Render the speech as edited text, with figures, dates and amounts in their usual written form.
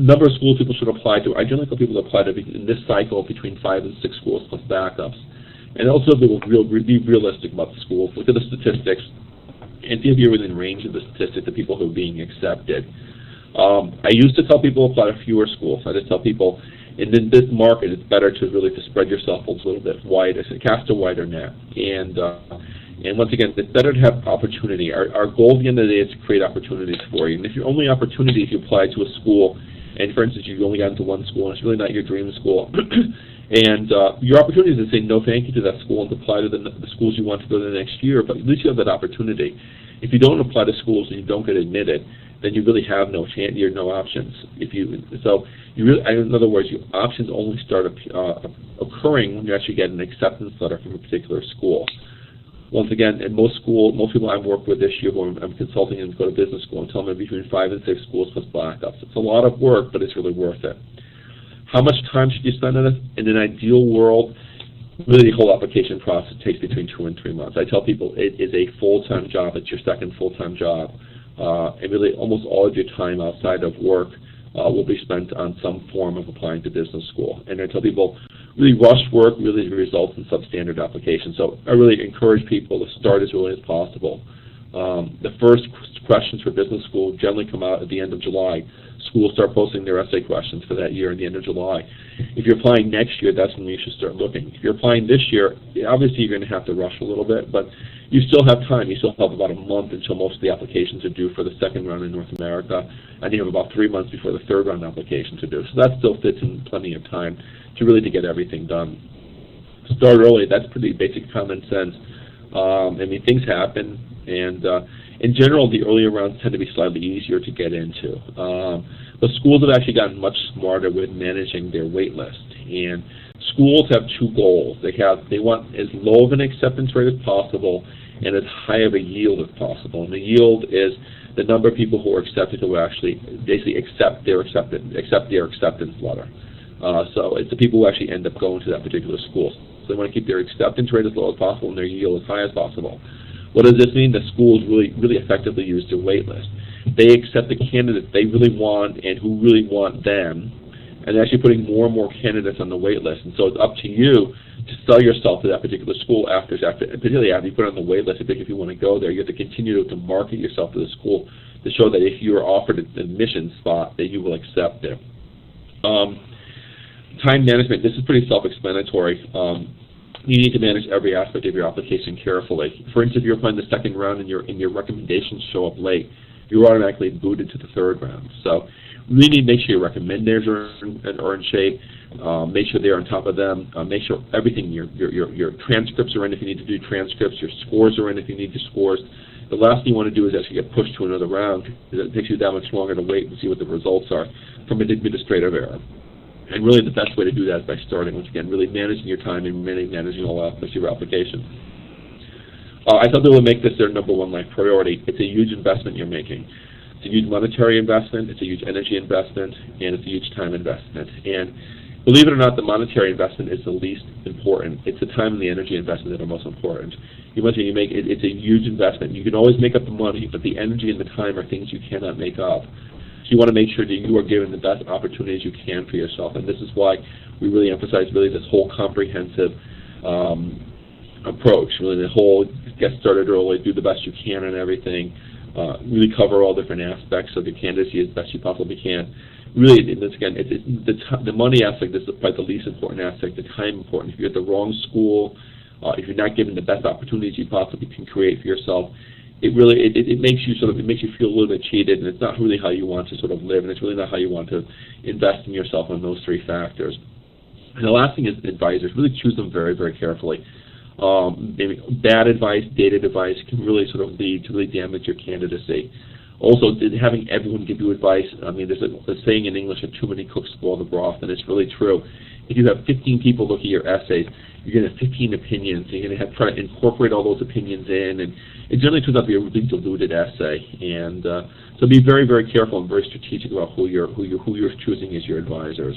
number of schools people should apply to. I generally tell people to apply to in this cycle between 5 and 6 schools plus backups. And also they will be realistic about the schools, look at the statistics, and see if you're within range of the statistics of people who are being accepted. I used to tell people to apply to fewer schools. I just tell people in this market it's better to really to spread yourself a little bit wider, so cast a wider net. And once again, it's better to have opportunity. Our goal at the end of the day is to create opportunities for you. And if your only opportunity is you apply to a school, and for instance you've only gotten to one school and it's really not your dream school, and your opportunity is to say no thank you to that school and to apply to the schools you want to go to the next year, but at least you have that opportunity. If you don't apply to schools and you don't get admitted, then you really have no chance. You have no options. In other words, your options only start occurring when you actually get an acceptance letter from a particular school. Once again, in most people I've worked with this year, who I'm consulting and go to business school, and tell them between 5 and 6 schools plus backups. It's a lot of work, but it's really worth it. How much time should you spend on this? In an ideal world, really the whole application process takes between 2 and 3 months. I tell people it is a full-time job. It's your second full-time job. And really almost all of your time outside of work will be spent on some form of applying to business school. And I tell people, really rush work really results in substandard applications. So I really encourage people to start as early as possible. The first questions for business school generally come out at the end of July. Schools start posting their essay questions for that year at the end of July. If you're applying next year, that's when you should start looking. If you're applying this year, obviously you're going to have to rush a little bit, but you still have time. You still have about a month until most of the applications are due for the second round in North America, and you have about 3 months before the third round applications are due. So that still fits in plenty of time to get everything done. Start early. That's pretty basic common sense. I mean, things happen, and in general, the earlier rounds tend to be slightly easier to get into. But schools have actually gotten much smarter with managing their wait list. And schools have 2 goals. They want as low of an acceptance rate as possible and as high of a yield as possible. And the yield is the number of people who are accepted who actually basically accept their acceptance letter. So it's the people who actually end up going to that particular school. So they want to keep their acceptance rate as low as possible and their yield as high as possible. What does this mean? The schools really effectively use their wait list. They accept the candidates they really want and who really want them, and they're actually putting more and more candidates on the wait list. And so it's up to you to sell yourself to that particular school particularly after you put it on the wait list. If you want to go there, you have to continue to market yourself to the school to show that if you are offered an admission spot, that you will accept it. Time management. This is pretty self-explanatory. You need to manage every aspect of your application carefully. For instance, if you're applying the second round and your recommendations show up late, you're automatically booted to the third round. So you really need to make sure your recommenders are in shape. Make sure they're on top of them. Make sure everything, your transcripts are in if you need to do transcripts. Your scores are in if you need to scores. The last thing you want to do is actually get pushed to another round, because it takes you that much longer to wait and see what the results are from an administrative error. And really the best way to do that is by starting, once again, really managing your time and managing all aspects of your application. I tell people to make this their #1 life priority. It's a huge investment you're making. It's a huge monetary investment, it's a huge energy investment, and it's a huge time investment. And believe it or not, the monetary investment is the least important. It's the time and the energy investment that are most important. It's a huge investment. You can always make up the money, but the energy and the time are things you cannot make up. So you want to make sure that you are given the best opportunities you can for yourself, and this is why we really emphasize this whole comprehensive approach. Really, the whole get started early, do the best you can and everything. Really cover all different aspects of your candidacy as best you possibly can. Really, and this again, the money aspect is probably the least important aspect. The time important. If you're at the wrong school, if you're not given the best opportunities you possibly can create for yourself, it makes you feel a little bit cheated, and it's not really how you want to sort of live, and it's really not how you want to invest in yourself on those 3 factors. And the last thing is advisors. Really choose them very, very carefully. Maybe bad advice, dated advice can really sort of lead to really damage your candidacy. Also, having everyone give you advice. I mean, there's a saying in English that too many cooks spoil the broth, and it's really true. If you have 15 people look at your essays, you're going to have 15 opinions. You're going to have to try to incorporate all those opinions in, and it generally turns out to be a really diluted essay. And so be very, very careful and very strategic about who you're choosing as your advisors.